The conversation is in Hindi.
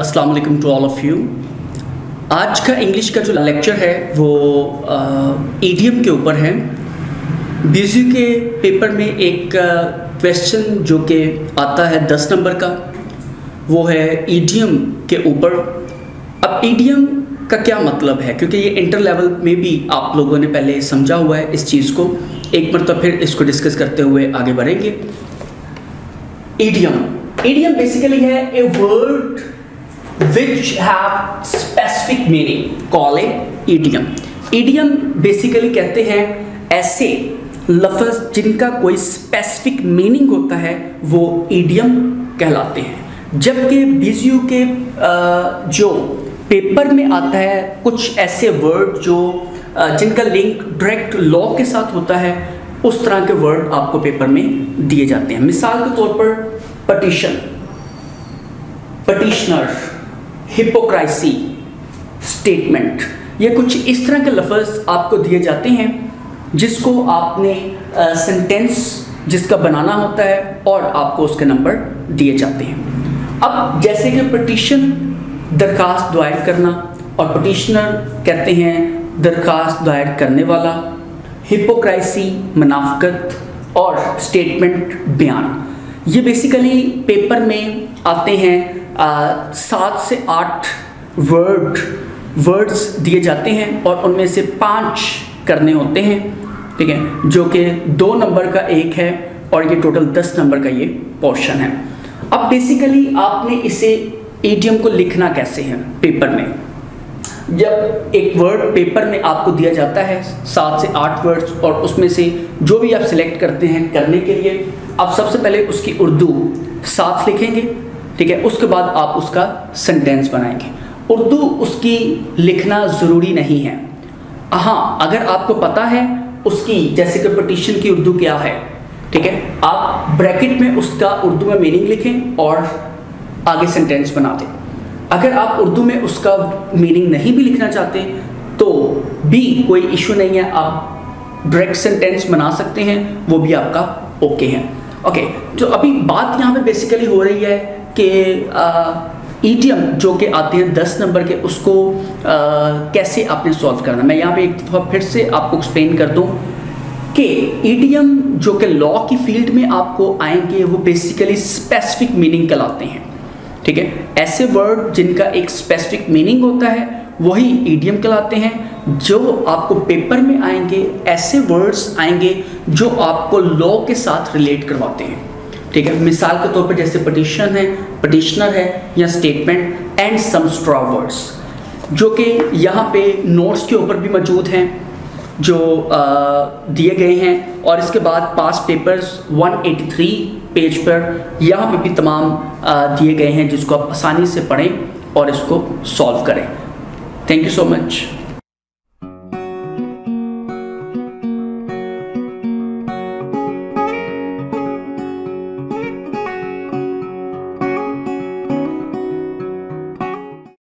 अस्सलाम वालेकुम टू ऑल ऑफ़ यू। आज का इंग्लिश का जो लेक्चर है वो ईडियम के ऊपर है। बीएसयू के पेपर में एक क्वेश्चन जो कि आता है 10 नंबर का, वो है ईडियम के ऊपर। अब ईडियम का क्या मतलब है, क्योंकि ये इंटर लेवल में भी आप लोगों ने पहले समझा हुआ है इस चीज़ को, एक मरतबा फिर इसको डिस्कस करते हुए आगे बढ़ेंगे। Idiom basically है a word which have specific meaning, call it idiom. Idiom basically कहते हैं ऐसे लफ्ज़ जिनका कोई specific meaning होता है, वो idiom कहलाते हैं। जबकि बीएसयू के जो पेपर में आता है कुछ ऐसे वर्ड जो जिनका लिंक डायरेक्ट लॉ के साथ होता है, उस तरह के वर्ड आपको पेपर में दिए जाते हैं। मिसाल के तौर पर पटिशन, पटिशनर, हिपोक्रेसी, स्टेटमेंट, ये कुछ इस तरह के लफ्ज़ आपको दिए जाते हैं जिसको आपने सेंटेंस जिसका बनाना होता है और आपको उसके नंबर दिए जाते हैं। अब जैसे कि पटिशन दरखास्त दायर करना, और पटिशनर कहते हैं दरखास्त दायर करने वाला, हिपोक्रेसी मनाफ़कत, और स्टेटमेंट बयान। ये बेसिकली पेपर में आते हैं 7 से 8 वर्ड्स दिए जाते हैं और उनमें से 5 करने होते हैं, ठीक है, जो कि 2 नंबर का एक है और ये टोटल 10 नंबर का ये पोर्शन है। अब बेसिकली आपने इसे ईडियम को लिखना कैसे है पेपर में। जब एक वर्ड पेपर में आपको दिया जाता है 7 से 8 वर्ड्स, और उसमें से जो भी आप सिलेक्ट करते हैं करने के लिए, आप सबसे पहले उसकी उर्दू साथ लिखेंगे, ठीक है, उसके बाद आप उसका सेंटेंस बनाएंगे। उर्दू उसकी लिखना ज़रूरी नहीं है, हाँ, अगर आपको पता है उसकी, जैसे कि पटिशन की उर्दू क्या है, ठीक है, आप ब्रैकेट में उसका उर्दू में मीनिंग लिखें और आगे सेंटेंस बना दें। अगर आप उर्दू में उसका मीनिंग नहीं भी लिखना चाहते तो भी कोई इशू नहीं है, आप डायरेक्ट सेंटेंस बना सकते हैं, वो भी आपका ओके है। ओके, तो अभी बात यहाँ पे बेसिकली हो रही है कि ईडियम जो कि आते हैं 10 नंबर के, उसको कैसे आपने सॉल्व करना। मैं यहाँ पे एक दफ़ा फिर से आपको एक्सप्लेन कर दूँ कि ईडियम जो कि लॉ की फील्ड में आपको आएंगे, वो बेसिकली स्पेसिफिक मीनिंग कहलाते हैं, ठीक है। ऐसे वर्ड जिनका एक स्पेसिफिक मीनिंग होता है वही ईडियम कहलाते हैं। जो आपको पेपर में आएंगे ऐसे वर्ड्स आएंगे जो आपको लॉ के साथ रिलेट करवाते हैं, ठीक है। मिसाल के तौर पर जैसे पटिशन है, पटिशनर है, या statement and some straw words, जो कि यहाँ पे नोट्स के ऊपर भी मौजूद हैं जो दिए गए हैं, और इसके बाद पास पेपर्स 183 पेज पर यहाँ पे भी तमाम दिए गए हैं जिसको आप आसानी से पढ़ें और इसको सॉल्व करें। Thank you so much.